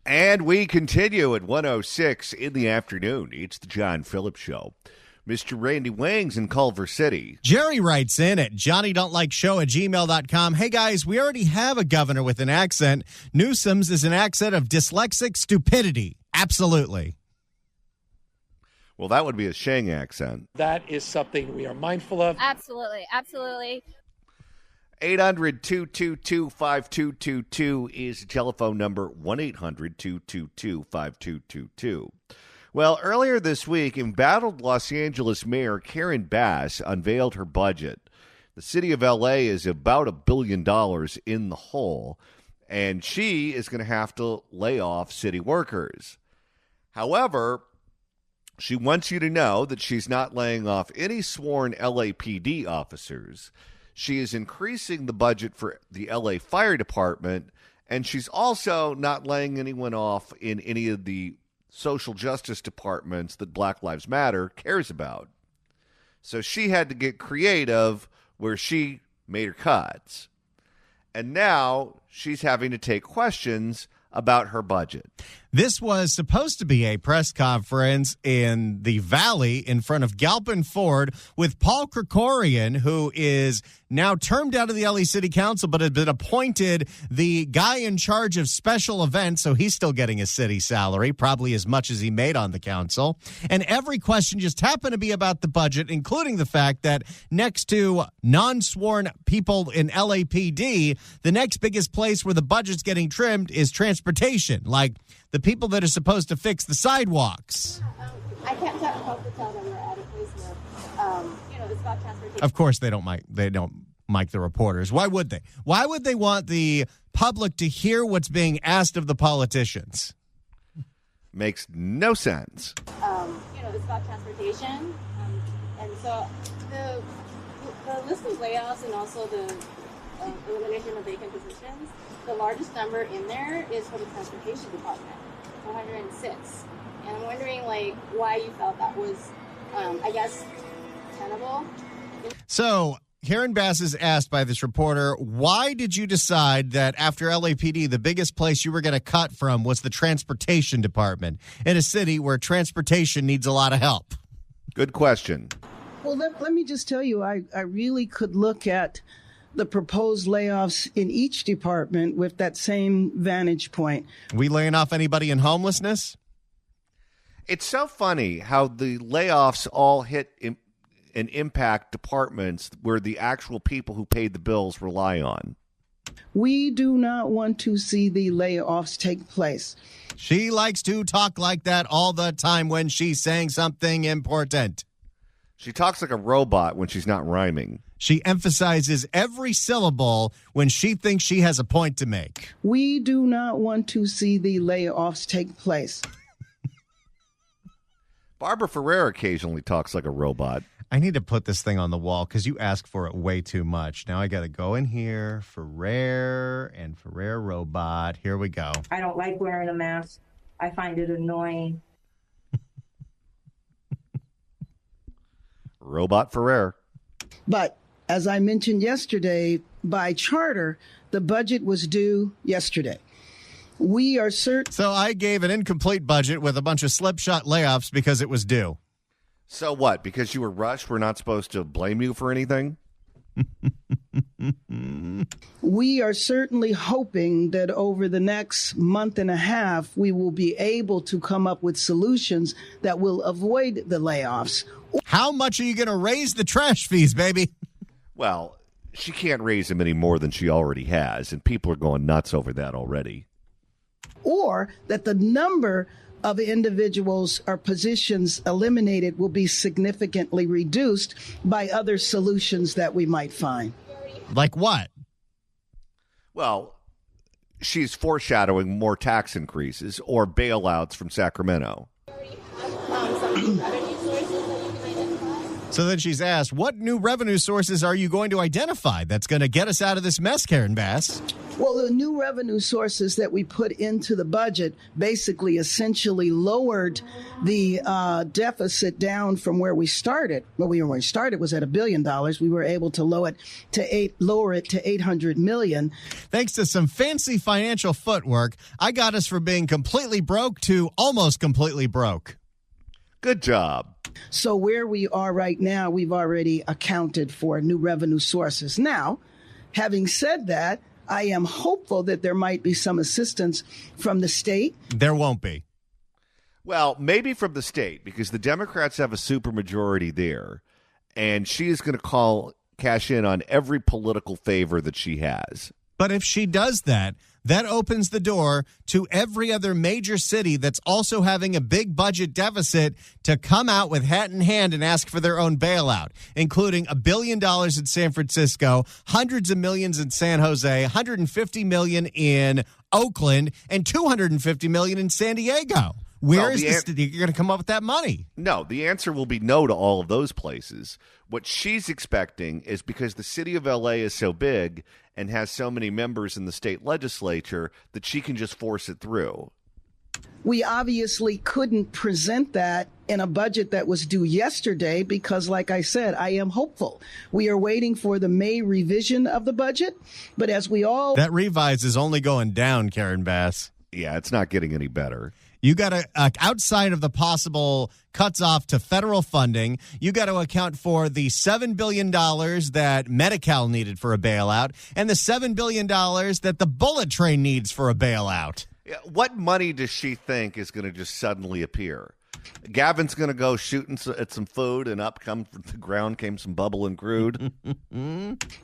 And we continue at 1:06 in the afternoon. It's the John Phillips Show. Mr. Randy Wang's in Culver City. Jerry writes in at johnnydon'tlikeshow@gmail.com. Hey, guys, we already have a governor with an accent. Newsom's is an accent of dyslexic stupidity. Absolutely. Well, that would be a Shang accent. That is something we are mindful of. Absolutely. Absolutely. 800-222-5222 is the telephone number, 1-800-222-5222. Well, earlier this week, embattled Los Angeles Mayor Karen Bass unveiled her budget. The city of L.A. is about $1 billion in the hole, and she is going to have to lay off city workers. However, she wants you to know that she's not laying off any sworn LAPD officers. She is increasing the budget for the LA Fire Department, and she's also not laying anyone off in any of the social justice departments that Black Lives Matter cares about. So she had to get creative where she made her cuts. And now she's having to take questions about her budget. This was supposed to be a press conference in the Valley in front of Galpin Ford with Paul Krikorian, who is now termed out of the LA City Council, but had been appointed the guy in charge of special events, so he's still getting a city salary, probably as much as he made on the council. And every question just happened to be about the budget, including the fact that next to non-sworn people in LAPD, the next biggest place where the budget's getting trimmed is transportation, like the people that are supposed to fix the sidewalks. I can't help but tell them we're at a place where, it's about transportation. Of course, they don't mic the reporters. Why would they? Why would they want the public to hear what's being asked of the politicians? Makes no sense. It's about transportation, and so the list of layoffs and also the elimination of vacant positions. The largest number in there is for the transportation department, 406. And I'm wondering, why you felt that was, tenable. So Karen Bass is asked by this reporter, why did you decide that after LAPD, the biggest place you were going to cut from was the transportation department in a city where transportation needs a lot of help? Good question. Well, let me just tell you, I really could look at the proposed layoffs in each department with that same vantage point. We laying off anybody in homelessness? It's so funny how the layoffs all hit and impact departments where the actual people who paid the bills rely on. We do not want to see the layoffs take place. She likes to talk like that all the time when she's saying something important. She talks like a robot when she's not rhyming. She emphasizes every syllable when she thinks she has a point to make. We do not want to see the layoffs take place. Barbara Ferrer occasionally talks like a robot. I need to put this thing on the wall because you ask for it way too much. Now I got to go in here, Ferrer and Ferrer robot. Here we go. I don't like wearing a mask. I find it annoying. Robot Ferrer. But as I mentioned yesterday, by charter, the budget was due yesterday. We are certain. So I gave an incomplete budget with a bunch of slipshot layoffs because it was due. So what? Because you were rushed, we're not supposed to blame you for anything? We are certainly hoping that over the next month and a half, we will be able to come up with solutions that will avoid the layoffs. How much are you going to raise the trash fees, baby? Well, she can't raise them any more than she already has, and people are going nuts over that already. Or that the number of individuals or positions eliminated will be significantly reduced by other solutions that we might find. Like what? Well, she's foreshadowing more tax increases or bailouts from Sacramento. So then she's asked, what new revenue sources are you going to identify that's going to get us out of this mess, Karen Bass? Well, the new revenue sources that we put into the budget basically essentially lowered the deficit down from where we started. Well, where we started was at $1 billion. We were able to lower it to $800 million. Thanks to some fancy financial footwork, I got us from being completely broke to almost completely broke. Good job. So where we are right now, we've already accounted for new revenue sources. Now, having said that, I am hopeful that there might be some assistance from the state. There won't be. Well, maybe from the state, because the Democrats have a supermajority there, and she is going to cash in on every political favor that she has. But if she does that, that opens the door to every other major city that's also having a big budget deficit to come out with hat in hand and ask for their own bailout, including $1 billion in San Francisco, hundreds of millions in San Jose, $150 million in Oakland, and $250 million in San Diego. Where is this? You're going to come up with that money? No, the answer will be no to all of those places. What she's expecting is, because the city of L.A. is so big and has so many members in the state legislature, that she can just force it through. We obviously couldn't present that in a budget that was due yesterday because, like I said, I am hopeful. We are waiting for the May revision of the budget, but as we all... That revise is only going down, Karen Bass. Yeah, it's not getting any better. You got to, outside of the possible cuts off to federal funding, you got to account for the $7 billion that Medi-Cal needed for a bailout and the $7 billion that the bullet train needs for a bailout. Yeah, what money does she think is going to just suddenly appear? Gavin's going to go shooting at some food, and up from the ground came some bubble and crude.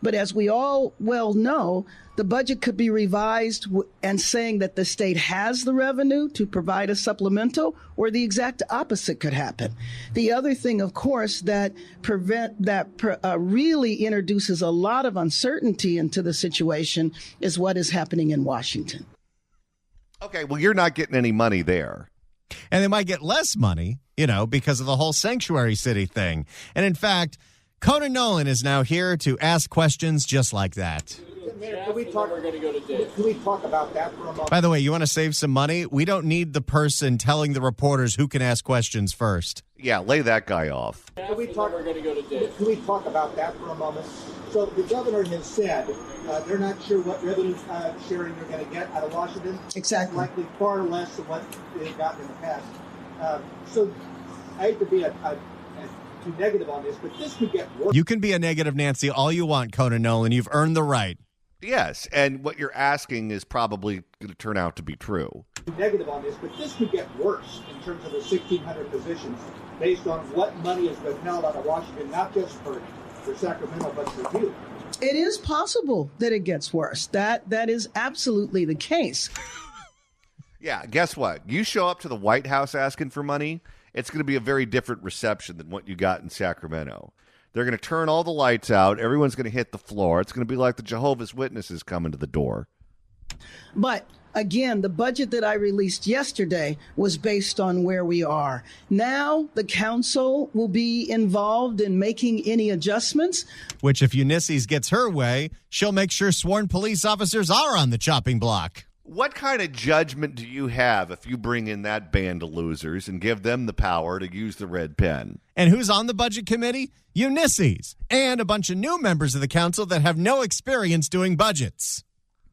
But as we all well know, the budget could be revised and saying that the state has the revenue to provide a supplemental, or the exact opposite could happen. The other thing, of course, that really introduces a lot of uncertainty into the situation is what is happening in Washington. Okay, well, you're not getting any money there. And they might get less money, because of the whole sanctuary city thing. And in fact, Conan Nolan is now here to ask questions just like that. Can we talk about that for a moment? By the way, you want to save some money? We don't need the person telling the reporters who can ask questions first. Yeah, lay that guy off. Can we talk about that for a moment? So the governor has said they're not sure what revenue sharing they're going to get out of Washington. Exactly. Likely far less than what they've gotten in the past. So I hate to be too negative on this, but this could get worse. You can be a negative Nancy all you want, Conan Nolan. You've earned the right. Yes, and what you're asking is probably going to turn out to be true. Negative on this, but this could get worse in terms of the 1,600 positions based on what money has been held out of Washington, not just for Sacramento, but for you. It is possible that it gets worse. That is absolutely the case. Yeah, guess what? You show up to the White House asking for money, it's going to be a very different reception than what you got in Sacramento. They're going to turn all the lights out. Everyone's going to hit the floor. It's going to be like the Jehovah's Witnesses coming to the door. But again, the budget that I released yesterday was based on where we are. Now the council will be involved in making any adjustments. Which, if Ulysses gets her way, she'll make sure sworn police officers are on the chopping block. What kind of judgment do you have if you bring in that band of losers and give them the power to use the red pen? And who's on the budget committee? Ulysses, and a bunch of new members of the council that have no experience doing budgets.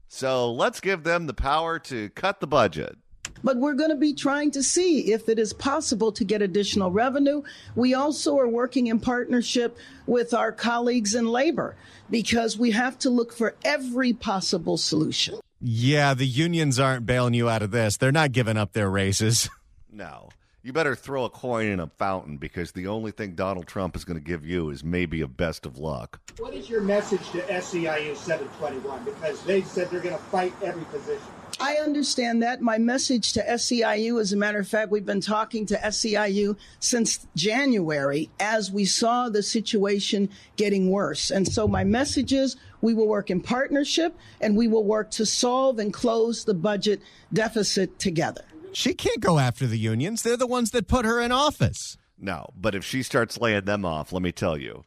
So let's give them the power to cut the budget. But we're going to be trying to see if it is possible to get additional revenue. We also are working in partnership with our colleagues in labor because we have to look for every possible solution. Yeah, the unions aren't bailing you out of this. They're not giving up their raises. No. You better throw a coin in a fountain because the only thing Donald Trump is going to give you is maybe a best of luck. What is your message to SEIU 721? Because they said they're going to fight every position. I understand that. My message to SEIU, as a matter of fact, we've been talking to SEIU since January as we saw the situation getting worse. And so my message is we will work in partnership and we will work to solve and close the budget deficit together. She can't go after the unions. They're the ones that put her in office. No, but if she starts laying them off, let me tell you,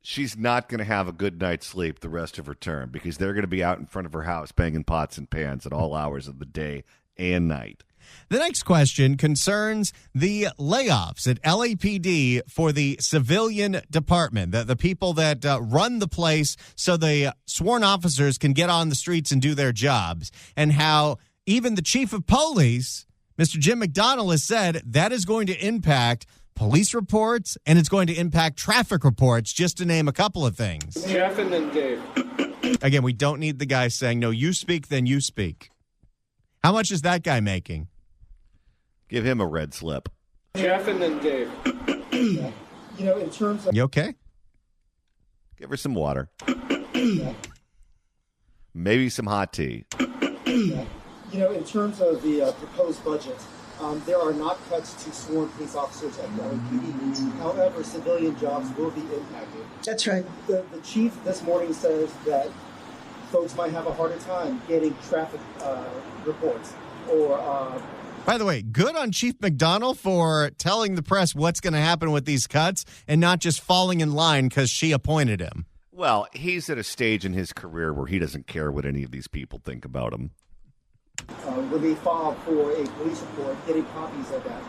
she's not going to have a good night's sleep the rest of her term because they're going to be out in front of her house banging pots and pans at all hours of the day and night. The next question concerns the layoffs at LAPD for the civilian department, the people that run the place so the sworn officers can get on the streets and do their jobs, and how even the chief of police, Mr. Jim McDonnell, has said that is going to impact police reports and it's going to impact traffic reports, just to name a couple of things. Jeff and then Dave. Again, we don't need the guy saying, no, you speak, then you speak. How much is that guy making? Give him a red slip. Jeff and then Dave. In terms of... You okay? Give her some water. Maybe some hot tea. In terms of the proposed budget, there are not cuts to sworn police officers at the LAPD. However, civilian jobs will be impacted. That's right. The chief this morning says that folks might have a harder time getting traffic reports or... By the way, good on Chief McDonnell for telling the press what's going to happen with these cuts and not just falling in line because she appointed him. Well, he's at a stage in his career where he doesn't care what any of these people think about him. when they file for a police report, getting copies of that.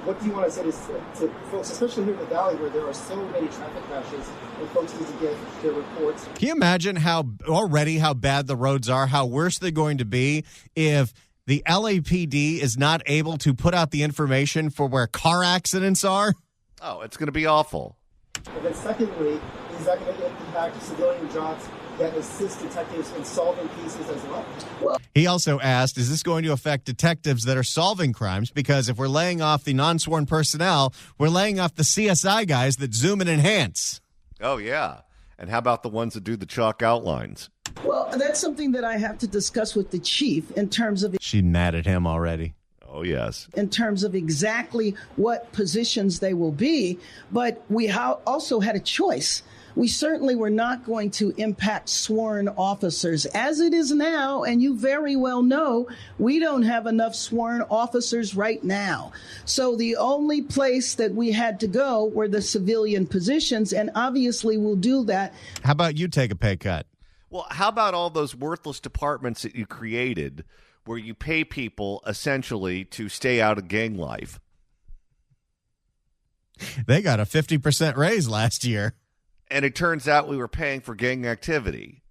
What do you want to say to folks, especially here in the Valley where there are so many traffic crashes and folks need to get their reports? Can you imagine how bad the roads are, how worse they're going to be if the LAPD is not able to put out the information for where car accidents are? Oh, it's going to be awful. And then secondly, is that going to impact civilian jobs that assist detectives in solving cases as well? He also asked, is this going to affect detectives that are solving crimes? Because if we're laying off the non-sworn personnel, we're laying off the CSI guys that zoom and enhance. Oh, yeah. And how about the ones that do the chalk outlines? Well, that's something that I have to discuss with the chief in terms of... She's mad at him already. Oh, yes. In terms of exactly what positions they will be. But we also had a choice. We certainly were not going to impact sworn officers. As it is now, and you very well know, we don't have enough sworn officers right now. So the only place that we had to go were the civilian positions, and obviously we'll do that. How about you take a pay cut? Well, how about all those worthless departments that you created where you pay people essentially to stay out of gang life? They got a 50% raise last year. And it turns out we were paying for gang activity.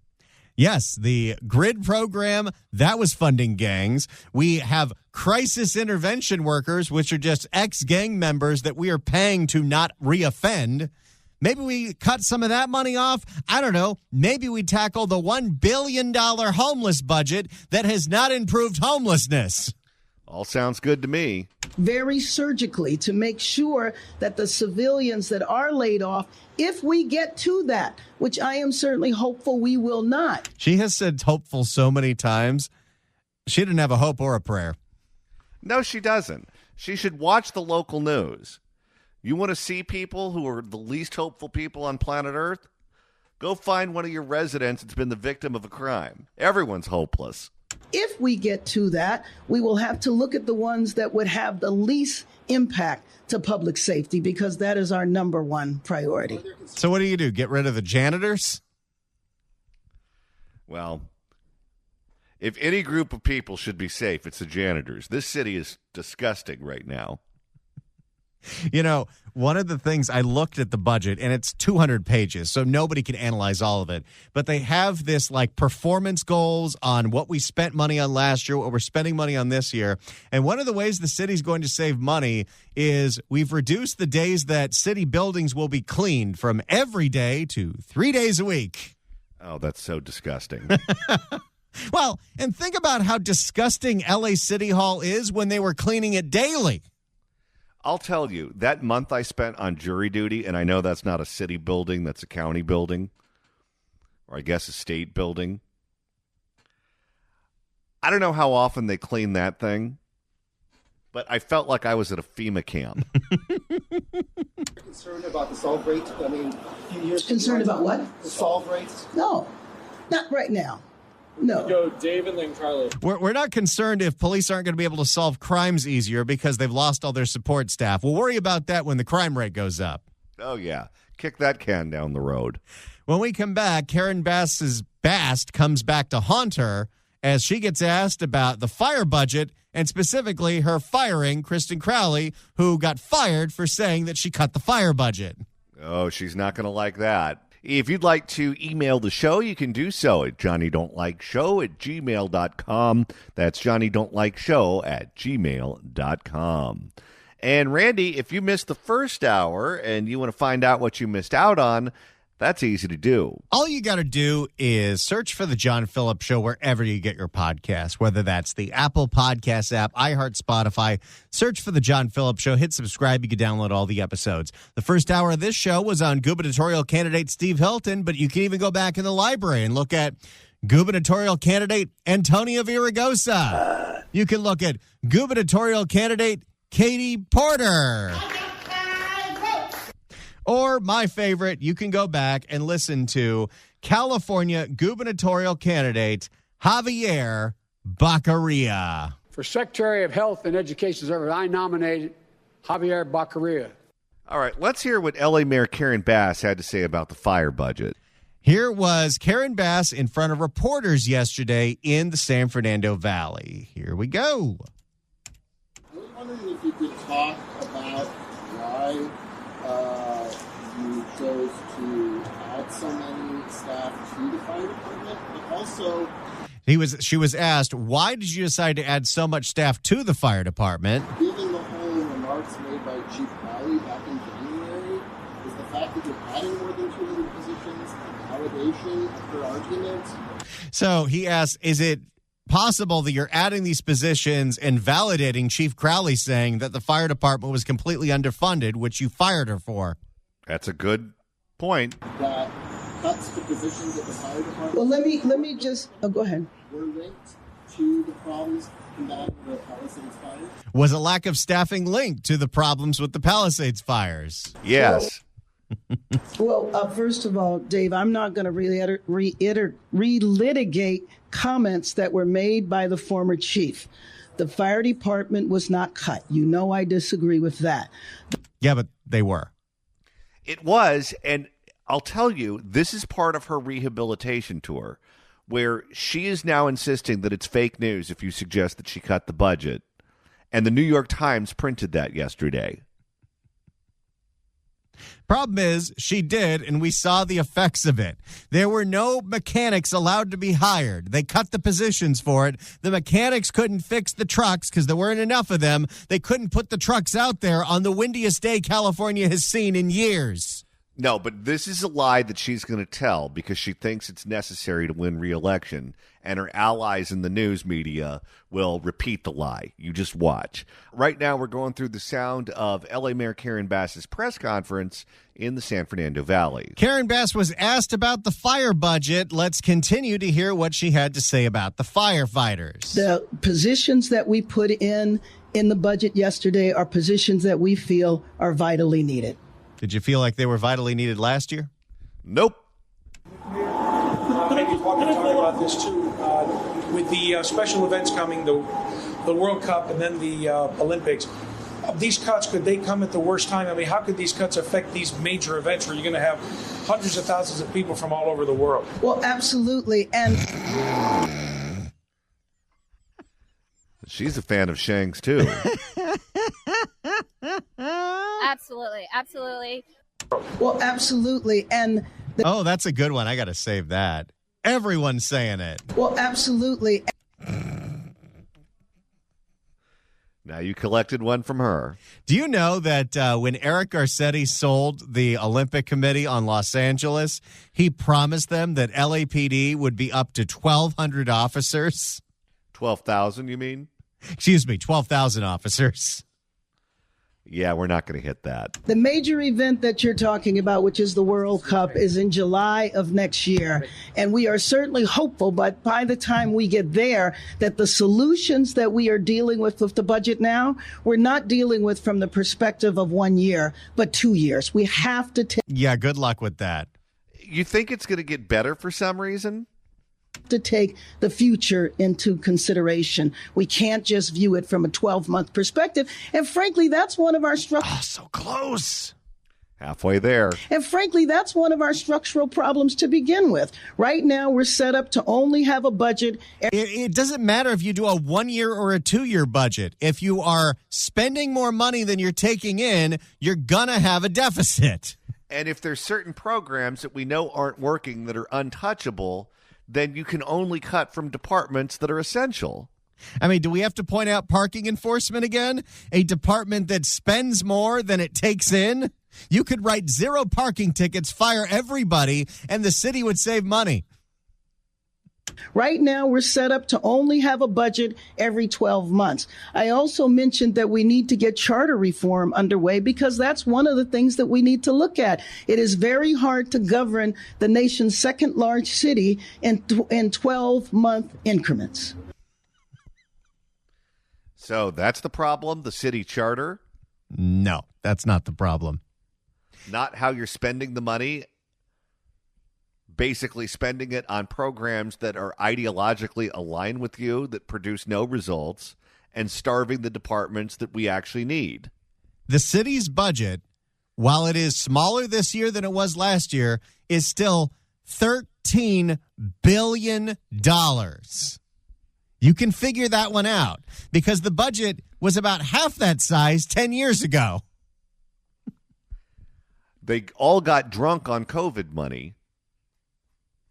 Yes, the GRID program, that was funding gangs. We have crisis intervention workers, which are just ex-gang members that we are paying to not reoffend. Maybe we cut some of that money off. I don't know. Maybe we tackle the $1 billion homeless budget that has not improved homelessness. All sounds good to me. Very surgically to make sure that the civilians that are laid off, if we get to that, which I am certainly hopeful we will not. She has said hopeful so many times. She didn't have a hope or a prayer. No, she doesn't. She should watch the local news. You want to see people who are the least hopeful people on planet Earth? Go find one of your residents that's been the victim of a crime. Everyone's hopeless. If we get to that, we will have to look at the ones that would have the least impact to public safety, because that is our number one priority. So what do? Get rid of the janitors? Well, if any group of people should be safe, it's the janitors. This city is disgusting right now. One of the things, I looked at the budget, and it's 200 pages, so nobody can analyze all of it. But they have this performance goals on what we spent money on last year, what we're spending money on this year. And one of the ways the city's going to save money is we've reduced the days that city buildings will be cleaned from every day to 3 days a week. Oh, that's so disgusting. Well, and think about how disgusting LA City Hall is when they were cleaning it daily. I'll tell you, that month I spent on jury duty, and I know that's not a city building, that's a county building, or I guess a state building. I don't know how often they clean that thing, but I felt like I was at a FEMA camp. Concerned about the solve rate? A few years Concerned about what? The solve rates? No, not right now. No. Go Dave and then Carlos. We're not concerned if police aren't going to be able to solve crimes easier because they've lost all their support staff. We'll worry about that when the crime rate goes up. Oh, yeah. Kick that can down the road. When we come back, Karen Bass's Bast comes back to haunt her as she gets asked about the fire budget and specifically her firing Kristen Crowley, who got fired for saying that she cut the fire budget. Oh, she's not going to like that. If you'd like to email the show, you can do so at johnnydon'tlikeshow@gmail.com. That's johnnydon'tlikeshow@gmail.com. And Randy, if you missed the first hour and you want to find out what you missed out on, that's easy to do. All you got to do is search for The John Phillips Show wherever you get your podcasts, whether that's the Apple Podcast app, iHeart, Spotify. Search for The John Phillips Show. Hit subscribe. You can download all the episodes. The first hour of this show was on gubernatorial candidate Steve Hilton, but you can even go back in the library and look at gubernatorial candidate Antonio Villaraigosa. You can look at gubernatorial candidate Katie Porter. Or my favorite, you can go back and listen to California gubernatorial candidate Javier Baccaria. For Secretary of Health and Education Service, I nominated Javier Baccaria. All right, let's hear what LA Mayor Karen Bass had to say about the fire budget. Here was Karen Bass in front of reporters yesterday in the San Fernando Valley. Here we go. I was wondering if you could talk about why you chose to add so many staff to the fire department, but also She was asked, why did you decide to add so much staff to the fire department? given the whole remarks made by Chief Crowley back in January, is the fact that you're adding more than 200 positions a validation of her argument? So he asked, is it possible that you're adding these positions and validating Chief Crowley saying that the fire department was completely underfunded, which you fired her for? That's a good point. That cuts to positions at the fire department Well, let me just go ahead. were linked to the problems combating the Palisades fire? Was a lack of staffing linked to the problems with the Palisades fires? Yes. Well, first of all, Dave, I'm not going to relitigate comments that were made by the former chief. The fire department was not cut. You know I disagree with that. Yeah, but they were. It was, and I'll tell you, this is part of her rehabilitation tour, where she is now insisting that it's fake news if you suggest that she cut the budget. And the New York Times printed that yesterday. Problem is, she did, and we saw the effects of it. There were no mechanics allowed to be hired. They cut the positions for it. The mechanics couldn't fix the trucks because there weren't enough of them. They couldn't put the trucks out there on the windiest day California has seen in years. No, but this is a lie that she's going to tell because she thinks it's necessary to win re-election, and her allies in the news media will repeat the lie. You just watch. Right now, we're going through the sound of LA Mayor Karen Bass's press conference in the San Fernando Valley. Karen Bass was asked about the fire budget. Let's continue to hear what she had to say about the firefighters. The positions that we put in the budget yesterday are positions that we feel are vitally needed. Did you feel like they were vitally needed last year? Nope. Maybe talk about this too. With the special events coming, the World Cup and then the Olympics, these cuts, could they come at the worst time? I mean, how could these cuts affect these major events where you're going to have hundreds of thousands of people from all over the world? Well, absolutely. And she's a fan of Shanks, too. Absolutely. Well, absolutely. And oh, that's a good one. I got to save that. Everyone's saying it. Well, absolutely. Now you collected one from her. Do you know that when Eric Garcetti sold the Olympic Committee on Los Angeles, he promised them that LAPD would be up to 1,200 officers? 12,000, you mean? Excuse me, 12,000 officers. Yeah, we're not going to hit that. The major event that you're talking about, which is the World Cup, is in July of next year. And we are certainly hopeful, but by the time we get there, that the solutions that we are dealing with the budget now, we're not dealing with from the perspective of 1 year, but 2 years. We have to take. Yeah, good luck with that. You think it's going to get better for some reason? to take the future into consideration. We can't just view it from a 12-month perspective. And frankly, that's one of our So close. Halfway there. And frankly, that's one of our structural problems to begin with. Right now, we're set up to only have a budget. It doesn't matter if you do a 1-year or a 2-year budget. If you are spending more money than you're taking in, you're going to have a deficit. And if there's certain programs that we know aren't working that are untouchable, then you can only cut from departments that are essential. I mean, do we have to point out parking enforcement again? A department that spends more than it takes in? You could write 0 parking tickets, fire everybody, and the city would save money. Right now, we're set up to only have a budget every 12 months. I also mentioned that we need to get charter reform underway because that's one of the things that we need to look at. It is very hard to govern the nation's second large city in 12-month increments. So that's the problem, the city charter? No, that's not the problem. Not how you're spending the money, basically spending it on programs that are ideologically aligned with you, that produce no results, and starving the departments that we actually need. The city's budget, while it is smaller this year than it was last year, is still $13 billion. You can figure that one out because the budget was about half that size 10 years ago. They all got drunk on COVID money.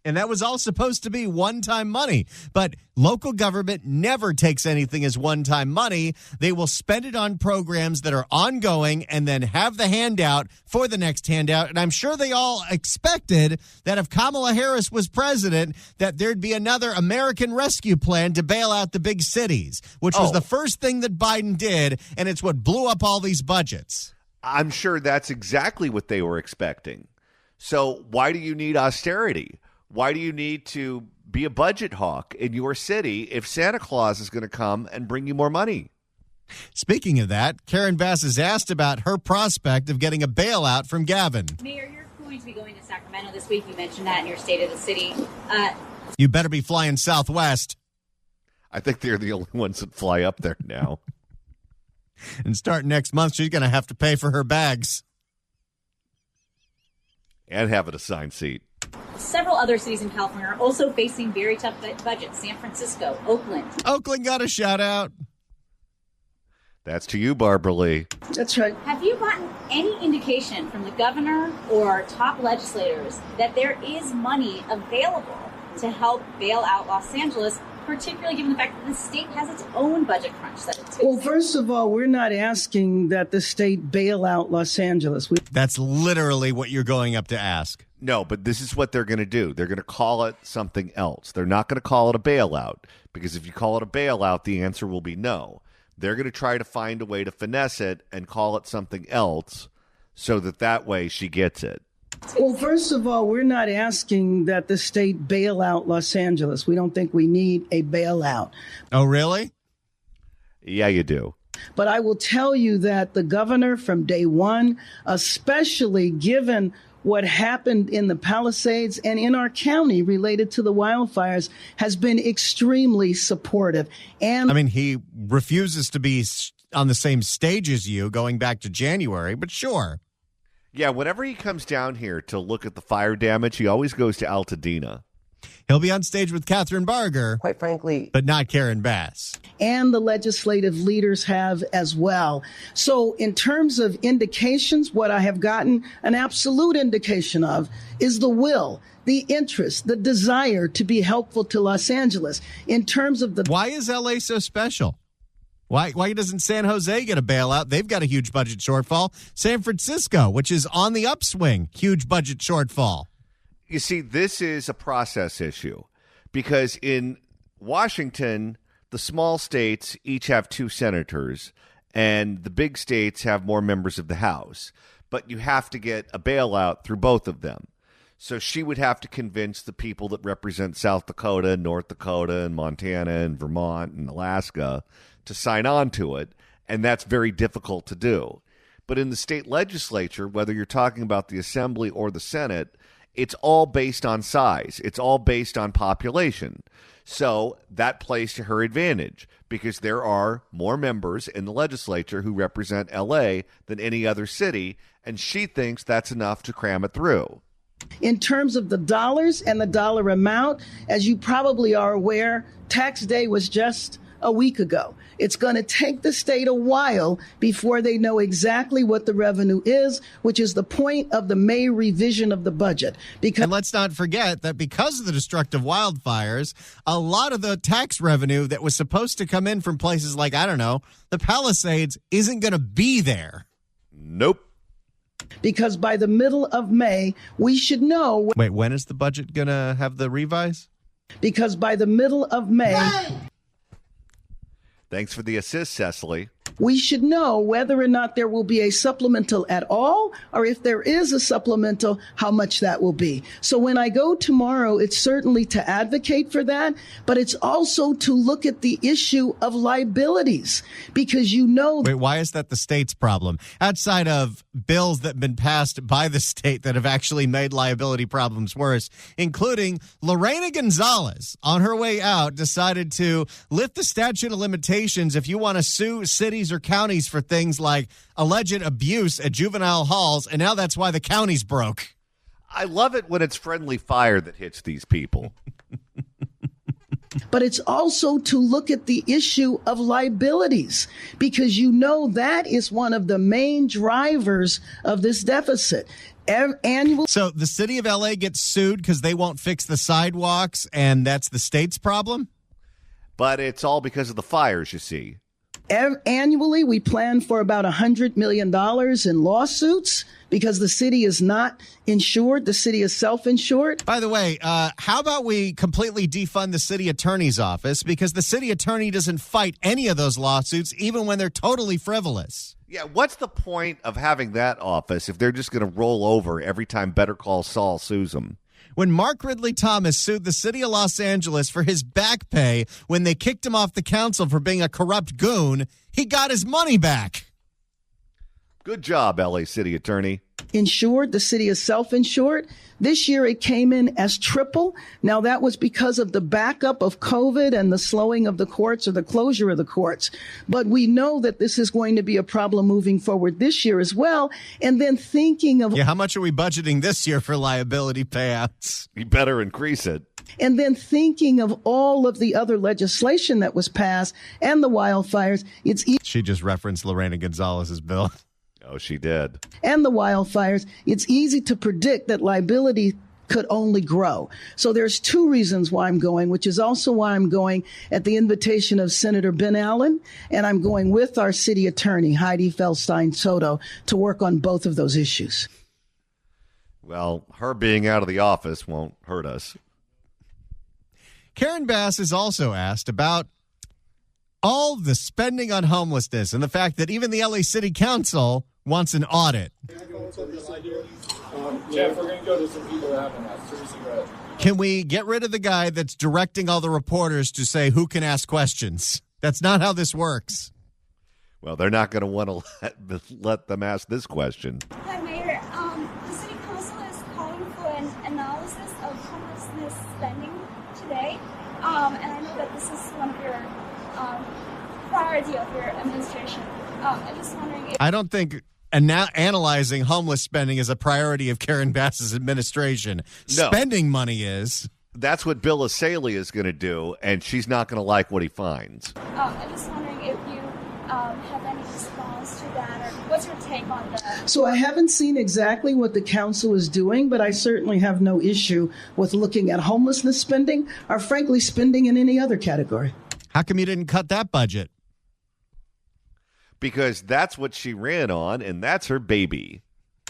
And that was all supposed to be one-time money. But local government never takes anything as one-time money. They will spend it on programs that are ongoing and then have the handout for the next handout. And I'm sure they all expected that if Kamala Harris was president, that there'd be another American Rescue Plan to bail out the big cities, which was the first thing that Biden did, and it's what blew up all these budgets. I'm sure that's exactly what they were expecting. So why do you need austerity? Why do you need to be a budget hawk in your city if Santa Claus is going to come and bring you more money? Speaking of that, Karen Bass is asked about her prospect of getting a bailout from Gavin. Mayor, you're going to be going to Sacramento this week. You mentioned that in your State of the City. You better be flying Southwest. I think they're the only ones that fly up there now. And starting next month, she's going to have to pay for her bags. And have an assigned seat. Several other cities in California are also facing very tough budgets. San Francisco, Oakland. Oakland got a shout out. That's to you, Barbara Lee. That's right. Have you gotten any indication from the governor or top legislators that there is money available to help bail out Los Angeles, particularly given the fact that the state has its own budget crunch that it's facing? Well, first of all, we're not asking that the state bail out Los Angeles. That's literally what you're going up to ask. No, but this is what they're going to do. They're going to call it something else. They're not going to call it a bailout, because if you call it a bailout, the answer will be no. They're going to try to find a way to finesse it and call it something else so that way she gets it. Well, first of all, we're not asking that the state bail out Los Angeles. We don't think we need a bailout. Oh, really? Yeah, you do. But I will tell you that the governor from day one, especially given what happened in the Palisades and in our county related to the wildfires, has been extremely supportive. And I mean, he refuses to be on the same stage as you going back to January, but sure. Yeah, whenever he comes down here to look at the fire damage, he always goes to Altadena. He'll be on stage with Catherine Barger, quite frankly, but not Karen Bass. And the legislative leaders have as well. So in terms of indications, what I have gotten an absolute indication of is the will, the interest, the desire to be helpful to Los Angeles. In terms of the... Why is LA so special? Why doesn't San Jose get a bailout? They've got a huge budget shortfall. San Francisco, which is on the upswing, huge budget shortfall. You see, this is a process issue because in Washington, the small states each have 2 senators and the big states have more members of the House. But you have to get a bailout through both of them. So she would have to convince the people that represent South Dakota, North Dakota, and Montana, and Vermont, and Alaska to sign on to it. And that's very difficult to do. But in the state legislature, whether you're talking about the Assembly or the Senate, it's all based on size. It's all based on population. So that plays to her advantage because there are more members in the legislature who represent L.A. than any other city, and she thinks that's enough to cram it through. In terms of the dollars and the dollar amount, as you probably are aware, tax day was just a week ago. It's going to take the state a while before they know exactly what the revenue is, which is the point of the May revision of the budget. And let's not forget that because of the destructive wildfires, a lot of the tax revenue that was supposed to come in from places like, I don't know, the Palisades isn't going to be there. Nope. Because by the middle of May, we should know. Wait, when is the budget going to have the revise? Because by the middle of May. Thanks for the assist, Cecily. We should know whether or not there will be a supplemental at all, or if there is a supplemental, how much that will be. So when I go tomorrow, it's certainly to advocate for that, but it's also to look at the issue of liabilities because Wait, why is that the state's problem? Outside of bills that have been passed by the state that have actually made liability problems worse, including Lorena Gonzalez on her way out decided to lift the statute of limitations if you want to sue cities or counties for things like alleged abuse at juvenile halls, and now that's why the county's broke. I love it when it's friendly fire that hits these people. But it's also to look at the issue of liabilities because that is one of the main drivers of this deficit. So the city of LA gets sued because they won't fix the sidewalks, and that's the state's problem? But it's all because of the fires, you see. Annually, we plan for about $100 million in lawsuits because the city is not insured. The city is self-insured. By the way, how about we completely defund the city attorney's office because the city attorney doesn't fight any of those lawsuits, even when they're totally frivolous. Yeah, what's the point of having that office if they're just going to roll over every time Better Call Saul sues them? When Mark Ridley Thomas sued the city of Los Angeles for his back pay when they kicked him off the council for being a corrupt goon, he got his money back. Good job, LA City Attorney. Insured. The city is self-insured. This year it came in as triple. Now that was because of the backup of COVID and the slowing of the courts or the closure of the courts. But we know that this is going to be a problem moving forward this year as well. And then thinking of... Yeah, how much are we budgeting this year for liability payouts? You better increase it. And then thinking of all of the other legislation that was passed and the wildfires, She just referenced Lorena Gonzalez's bill. Oh, she did. And the wildfires, it's easy to predict that liability could only grow. So there's two reasons why I'm going, which is also why I'm going at the invitation of Senator Ben Allen, and I'm going with our city attorney, Heidi Feldstein-Soto, to work on both of those issues. Well, her being out of the office won't hurt us. Karen Bass is also asked about all the spending on homelessness and the fact that even the LA City Council wants an audit. Jeff, we're going to go to some people that haven't asked. Seriously, go ahead. Can we get rid of the guy that's directing all the reporters to say who can ask questions? That's not how this works. Well, they're not going to want to let them ask this question. Hi, Mayor. The City Council is calling for an analysis of homelessness spending today. And I know that this is one of your priority of your administration. I'm just wondering if... I don't think analyzing homeless spending is a priority of Karen Bass's administration. No. Spending money is. That's what Bill Asaley is going to do, and she's not going to like what he finds. I'm just wondering if you have any response to that, or what's your take on that? So I haven't seen exactly what the council is doing, but I certainly have no issue with looking at homelessness spending or frankly spending in any other category. How come you didn't cut that budget? Because that's what she ran on, and that's her baby.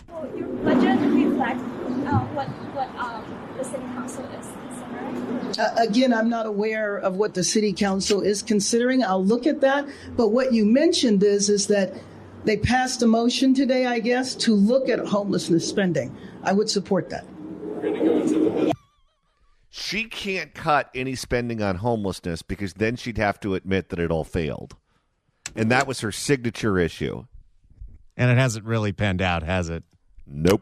Well, your budget reflects what the City Council is considering? Again, I'm not aware of what the City Council is considering. I'll look at that. But what you mentioned is that they passed a motion today, I guess, to look at homelessness spending. I would support that. We're going to go into the... She can't cut any spending on homelessness because then she'd have to admit that it all failed. And that was her signature issue. And it hasn't really panned out, has it? Nope.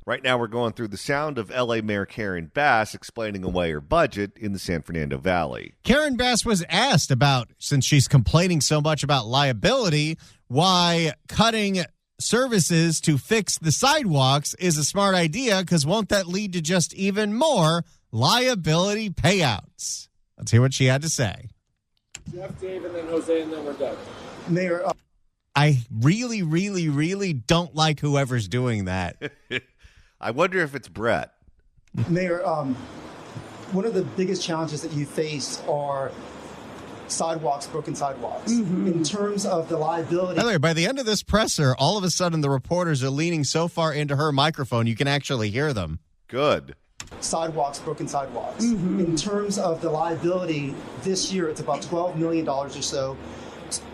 Right now, we're going through the sound of L.A. Mayor Karen Bass explaining away her budget in the San Fernando Valley. Karen Bass was asked about, since she's complaining so much about liability, why cutting services to fix the sidewalks is a smart idea, because won't that lead to just even more liability payouts? Let's hear what she had to say. Jeff, Dave, and then Jose, and then we're done. Mayor, I really, really, really don't like whoever's doing that. I wonder if it's Brett. Mayor, one of the biggest challenges that you face are broken sidewalks. In terms of the liability. By the way, by the end of this presser, all of a sudden the reporters are leaning so far into her microphone you can actually hear them. Good. Broken sidewalks. In terms of the liability, this year it's about $12 million or so.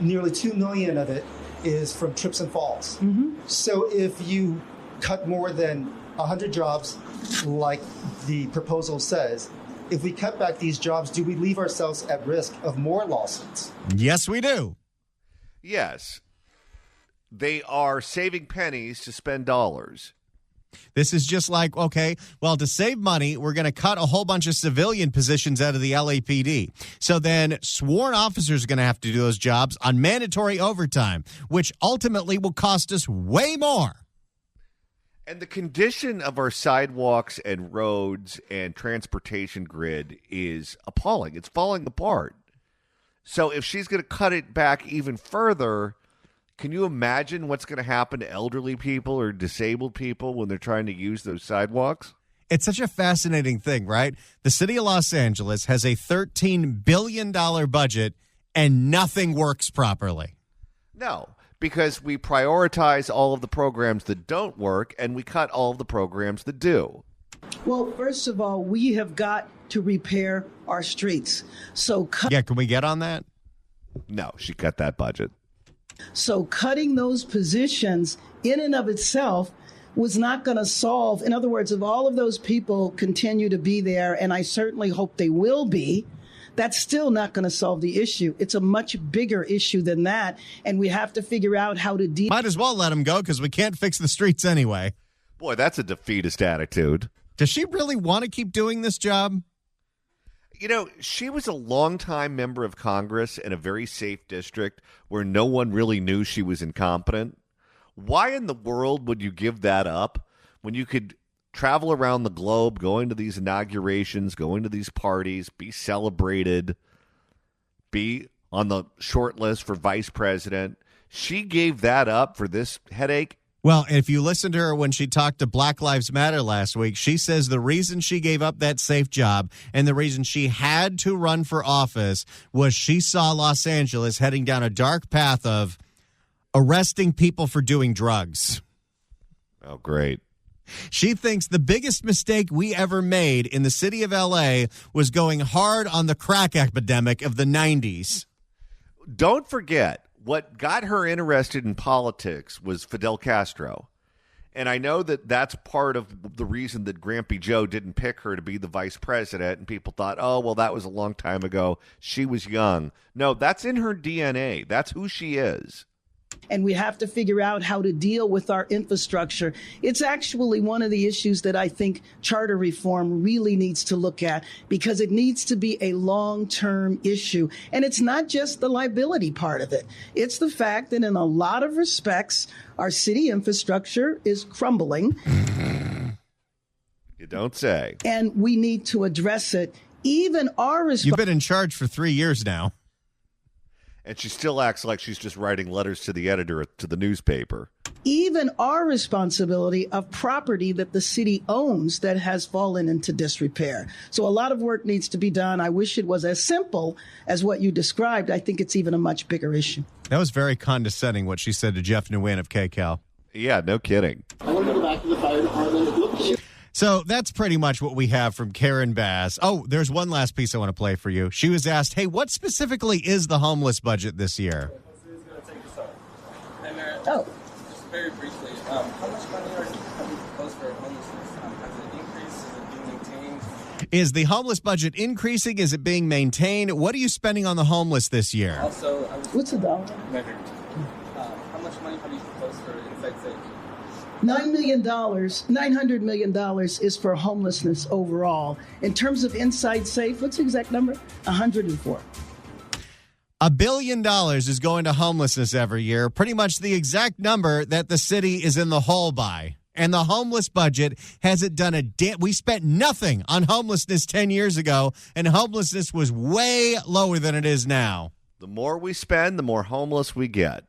Nearly $2 million of it is from trips and falls. So if you cut more than 100 jobs, like the proposal says, if we cut back these jobs, do we leave ourselves at risk of more lawsuits? Yes, we do. Yes. They are saving pennies to spend dollars. This is just like, okay, well, to save money, we're going to cut a whole bunch of civilian positions out of the LAPD. So then sworn officers are going to have to do those jobs on mandatory overtime, which ultimately will cost us way more. And the condition of our sidewalks and roads and transportation grid is appalling. It's falling apart. So if she's going to cut it back even further, can you imagine what's going to happen to elderly people or disabled people when they're trying to use those sidewalks? It's such a fascinating thing, right? The city of Los Angeles has a $13 billion budget and nothing works properly. No, because we prioritize all of the programs that don't work and we cut all of the programs that do. Well, first of all, we have got to repair our streets. Yeah, can we get on that? No, she cut that budget. So cutting those positions in and of itself was not going to solve. In other words, if all of those people continue to be there, and I certainly hope they will be, that's still not going to solve the issue. It's a much bigger issue than that, and we have to figure out how to deal. Might as well let them go because we can't fix the streets anyway. Boy, that's a defeatist attitude. Does she really want to keep doing this job? You know, she was a longtime member of Congress in a very safe district where no one really knew she was incompetent. Why in the world would you give that up when you could travel around the globe, going to these inaugurations, going to these parties, be celebrated, be on the short list for vice president? She gave that up for this headache. Well, if you listen to her when she talked to Black Lives Matter last week, she says the reason she gave up that safe job and the reason she had to run for office was she saw Los Angeles heading down a dark path of arresting people for doing drugs. Oh, great. She thinks the biggest mistake we ever made in the city of L.A. was going hard on the crack epidemic of the 90s. Don't forget, what got her interested in politics was Fidel Castro. And I know that that's part of the reason that Grampy Joe didn't pick her to be the vice president. And people thought, oh, well, that was a long time ago. She was young. No, that's in her DNA. That's who she is. And we have to figure out how to deal with our infrastructure. It's actually one of the issues that I think charter reform really needs to look at, because it needs to be a long-term issue. And it's not just the liability part of it. It's the fact that in a lot of respects, our city infrastructure is crumbling. You don't say. And we need to address it. Even our You've been in charge for 3 years now. And she still acts like she's just writing letters to the editor to the newspaper. Even our responsibility of property that the city owns that has fallen into disrepair. So a lot of work needs to be done. I wish it was as simple as what you described. I think it's even a much bigger issue. That was very condescending what she said to Jeff Nguyen of KCAL. Yeah, no kidding. I want to go back to the fire department. So that's pretty much what we have from Karen Bass. Oh, there's one last piece I want to play for you. She was asked, hey, what specifically is the homeless budget this year? Oh. Just very briefly, how much money have you proposed for homelessness? Has it increased? Is it being maintained? Is the homeless budget increasing? Is it being maintained? What are you spending on the homeless this year? Also, what's the dollar? How much money have you proposed for Inside Safe? $900 million is for homelessness overall. In terms of Inside Safe, what's the exact number? 104. $1 billion is going to homelessness every year, pretty much the exact number that the city is in the hole by. And the homeless budget hasn't done we spent nothing on homelessness 10 years ago, and homelessness was way lower than it is now. The more we spend, the more homeless we get.